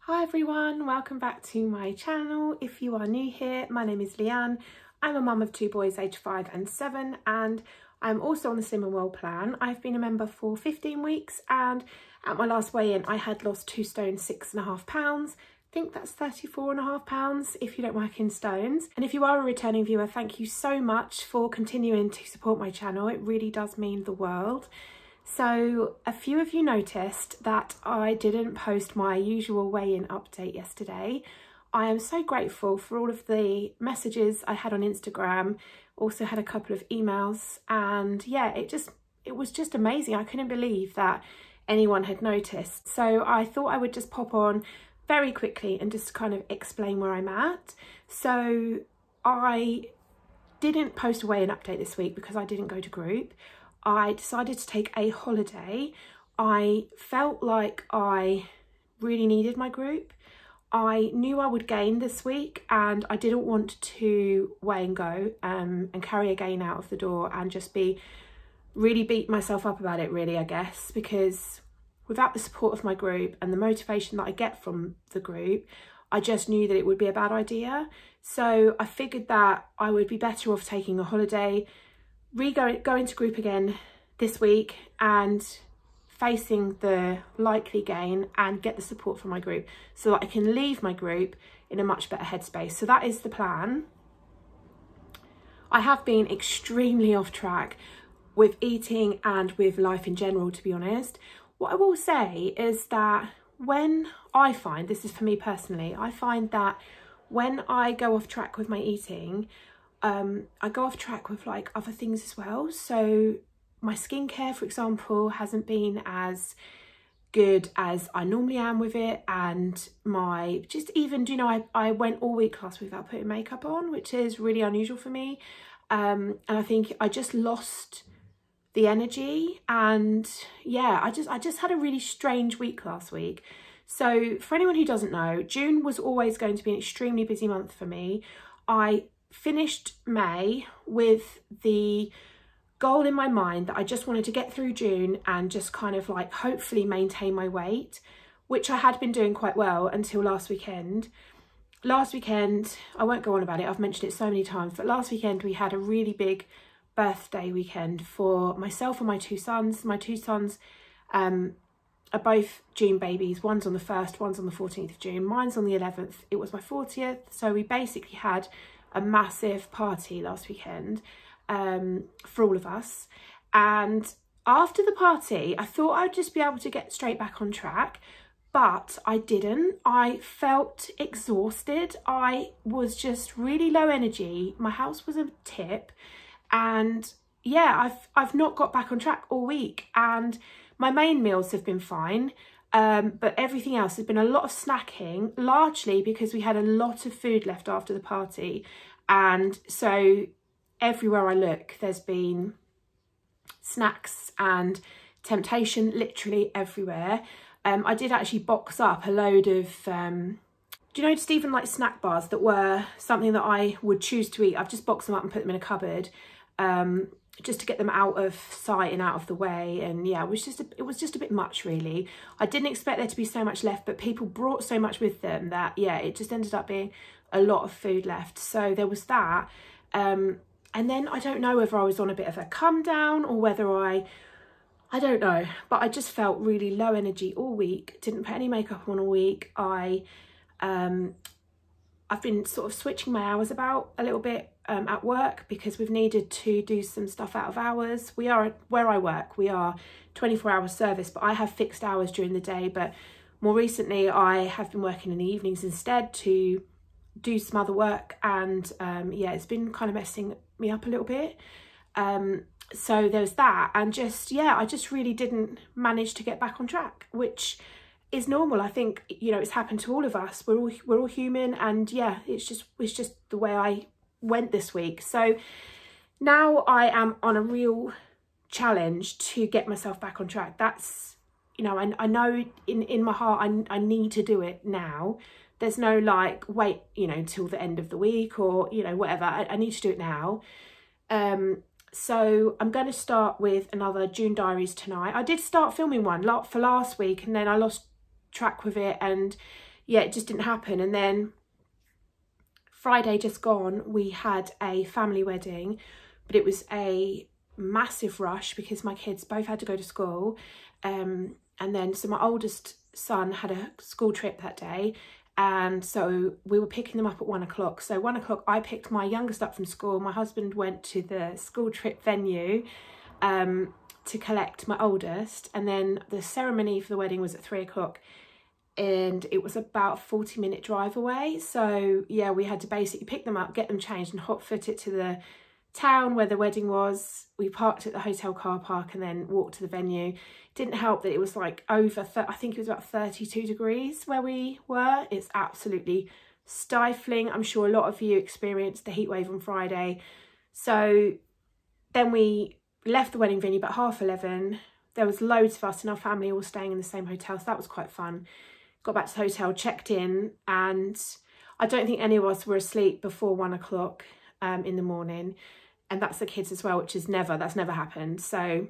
Hi everyone, welcome back to my channel. If you are new here, my name is Leanne. I'm a mum of two boys aged 5 and 7 and I'm also on the Slim and Well plan. I've been a member for 15 weeks and at my last weigh-in I had lost 2 stone 6.5 pounds. I think that's 34.5 pounds if you don't work in stones. And if you are a returning viewer, thank you so much for continuing to support my channel. It really does mean the world. So a few of you noticed that I didn't post my usual weigh-in update yesterday. I am so grateful for all of the messages I had on Instagram, also had a couple of emails, and yeah, it was just amazing. I couldn't believe that anyone had noticed. So I thought I would just pop on very quickly and just kind of explain where I'm at. So I didn't post a weigh-in update this week because I didn't go to group. I decided to take a holiday. I felt like I really needed my group. I knew I would gain this week and I didn't want to weigh and go and carry a gain out of the door and just really beat myself up about it really, I guess, because without the support of my group and the motivation that I get from the group, I just knew that it would be a bad idea. So I figured that I would be better off taking a holiday, going to group again this week and facing the likely gain and get the support from my group so that I can leave my group in a much better headspace. So that is the plan. I have been extremely off track with eating and with life in general, to be honest. What I will say is that when I find, this is for me personally, I find that when I go off track with my eating, I go off track with like other things as well. So my skincare, for example, hasn't been as good as I normally am with it. And my, just even, you know, I went all week last week without putting makeup on, which is really unusual for me. And I think I just lost the energy. And yeah, I just had a really strange week last week. So for anyone who doesn't know, June was always going to be an extremely busy month for me. I finished May with the goal in my mind that I just wanted to get through June and just kind of like hopefully maintain my weight, which I had been doing quite well until last weekend. Last weekend, I won't go on about it, I've mentioned it so many times, but last weekend we had a really big birthday weekend for myself and my two sons. My two sons are both June babies. One's on the 1st, one's on the 14th of June. Mine's on the 11th. It was my 40th. So we basically had a massive party last weekend for all of us. And after the party, I thought I'd just be able to get straight back on track, but I didn't. I felt exhausted. I was just really low energy. My house was a tip. And yeah, I've not got back on track all week. And my main meals have been fine. But everything else has been a lot of snacking, largely because we had a lot of food left after the party. And so everywhere I look, there's been snacks and temptation literally everywhere. I did actually box up a load of, do you know, just even like snack bars that were something that I would choose to eat. I've just boxed them up and put them in a cupboard. Just to get them out of sight and out of the way. And yeah, it was just a bit much really. I didn't expect there to be so much left, but people brought so much with them that yeah, it just ended up being a lot of food left. So there was that. And then I don't know whether I was on a bit of a come down or whether I don't know, but I just felt really low energy all week. Didn't put any makeup on all week. I've been sort of switching my hours about a little bit at work because we've needed to do some stuff out of hours. We are, where I work, we are 24-hour service, but I have fixed hours during the day. But more recently, I have been working in the evenings instead to do some other work. And yeah, it's been kind of messing me up a little bit. So there's that. And just, yeah, I just really didn't manage to get back on track, which is normal. I think, you know, it's happened to all of us. We're all human, and yeah, it's just the way I went this week. So now I am on a real challenge to get myself back on track. That's, you know, I know in my heart I need to do it now. There's no like wait, you know, till the end of the week or, you know, whatever. I need to do it now. So I'm going to start with another June diaries tonight. I did start filming one for last week and then I lost track with it, and yeah, it just didn't happen. And then Friday just gone, we had a family wedding, but it was a massive rush because my kids both had to go to school. And then, so my oldest son had a school trip that day. And so we were picking them up at 1 o'clock. So 1 o'clock, I picked my youngest up from school. My husband went to the school trip venue to collect my oldest. And then the ceremony for the wedding was at 3 o'clock. And it was about a 40-minute drive away. So yeah, we had to basically pick them up, get them changed and hot foot it to the town where the wedding was. We parked at the hotel car park and then walked to the venue. Didn't help that it was like over, I think it was about 32 degrees where we were. It's absolutely stifling. I'm sure a lot of you experienced the heat wave on Friday. So then we left the wedding venue about 11:30. There was loads of us in our family all staying in the same hotel, so that was quite fun. Got back to the hotel, checked in, and I don't think any of us were asleep before 1 o'clock in the morning. And that's the kids as well, which is that's never happened. So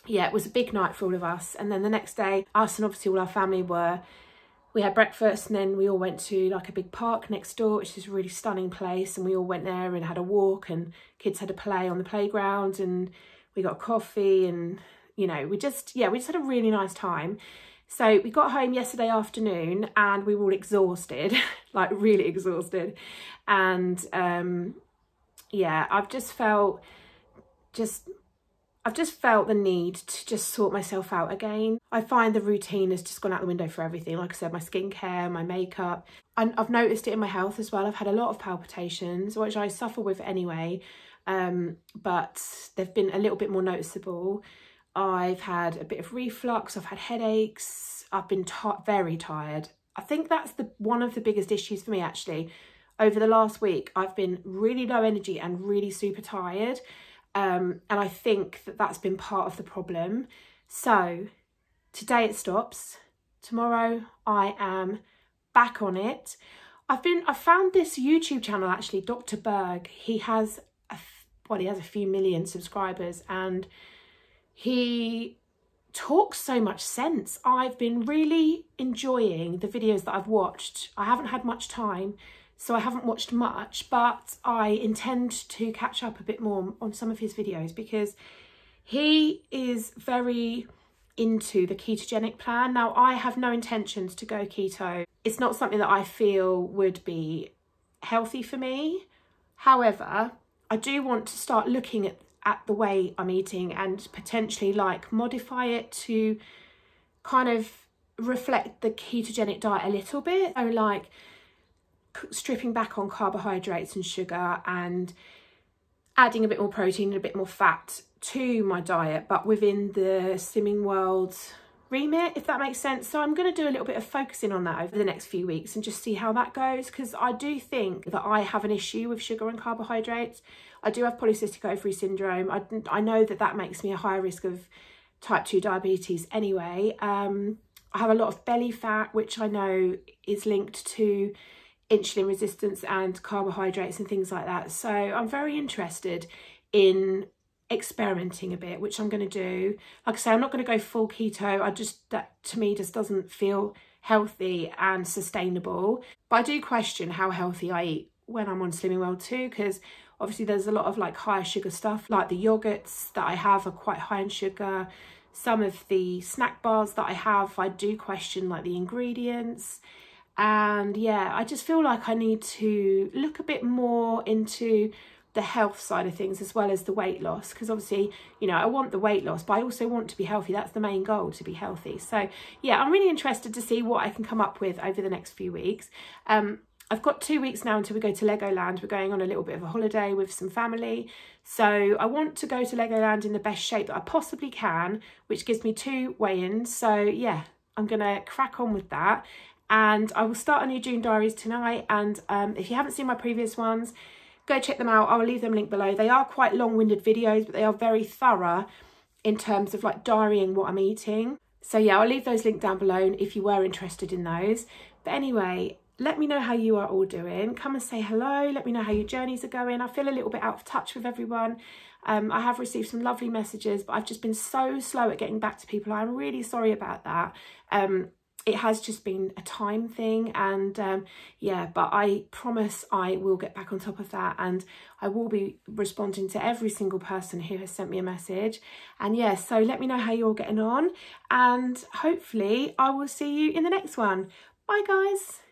yeah, it was a big night for all of us. And then the next day, us and obviously all our family we had breakfast, and then we all went to like a big park next door, which is a really stunning place. And we all went there and had a walk, and kids had a play on the playground, and we got coffee, and you know, we just had a really nice time. So we got home yesterday afternoon and we were all exhausted, like really exhausted. And yeah, I've just felt the need to just sort myself out again. I find the routine has just gone out the window for everything. Like I said, my skincare, my makeup. And I've noticed it in my health as well. I've had a lot of palpitations, which I suffer with anyway, but they've been a little bit more noticeable. I've had a bit of reflux, I've had headaches, I've been very tired. I think that's one of the biggest issues for me actually. Over the last week, I've been really low energy and really super tired. And I think that's been part of the problem. So today it stops. Tomorrow I am back on it. I found this YouTube channel actually, Dr. Berg. He has a few million subscribers, and he talks so much sense. I've been really enjoying the videos that I've watched. I haven't had much time, so I haven't watched much, but I intend to catch up a bit more on some of his videos because he is very into the ketogenic plan. Now, I have no intentions to go keto. It's not something that I feel would be healthy for me. However, I do want to start looking at the way I'm eating and potentially like modify it to kind of reflect the ketogenic diet a little bit. So like stripping back on carbohydrates and sugar and adding a bit more protein and a bit more fat to my diet, but within the Slimming World remit, if that makes sense. So I'm going to do a little bit of focusing on that over the next few weeks and just see how that goes, because I do think that I have an issue with sugar and carbohydrates. I do have polycystic ovary syndrome. I know that makes me a higher risk of type 2 diabetes anyway. I have a lot of belly fat, which I know is linked to insulin resistance and carbohydrates and things like that. So I'm very interested in experimenting a bit, which I'm going to do. Like I say, I'm not going to go full keto. That to me just doesn't feel healthy and sustainable. But I do question how healthy I eat when I'm on Slimming World too, because obviously there's a lot of like higher sugar stuff, like the yogurts that I have are quite high in sugar. Some of the snack bars that I have, I do question like the ingredients. And yeah, I just feel like I need to look a bit more into the health side of things as well as the weight loss, because obviously, you know, I want the weight loss, but I also want to be healthy. That's the main goal, to be healthy. So yeah, I'm really interested to see what I can come up with over the next few weeks. I've got 2 weeks now until we go to Legoland. We're going on a little bit of a holiday with some family. So I want to go to Legoland in the best shape that I possibly can, which gives me 2 weigh-ins. So yeah, I'm going to crack on with that. And I will start a new June diaries tonight. And if you haven't seen my previous ones, go check them out. I'll leave them linked below. They are quite long-winded videos, but they are very thorough in terms of like diarying what I'm eating. So yeah, I'll leave those linked down below if you were interested in those. But anyway, let me know how you are all doing. Come and say hello. Let me know how your journeys are going. I feel a little bit out of touch with everyone. I have received some lovely messages, but I've just been so slow at getting back to people. I'm really sorry about that. it has just been a time thing, and yeah, but I promise I will get back on top of that, and I will be responding to every single person who has sent me a message. And yeah, so let me know how you're getting on, and hopefully I will see you in the next one. Bye guys.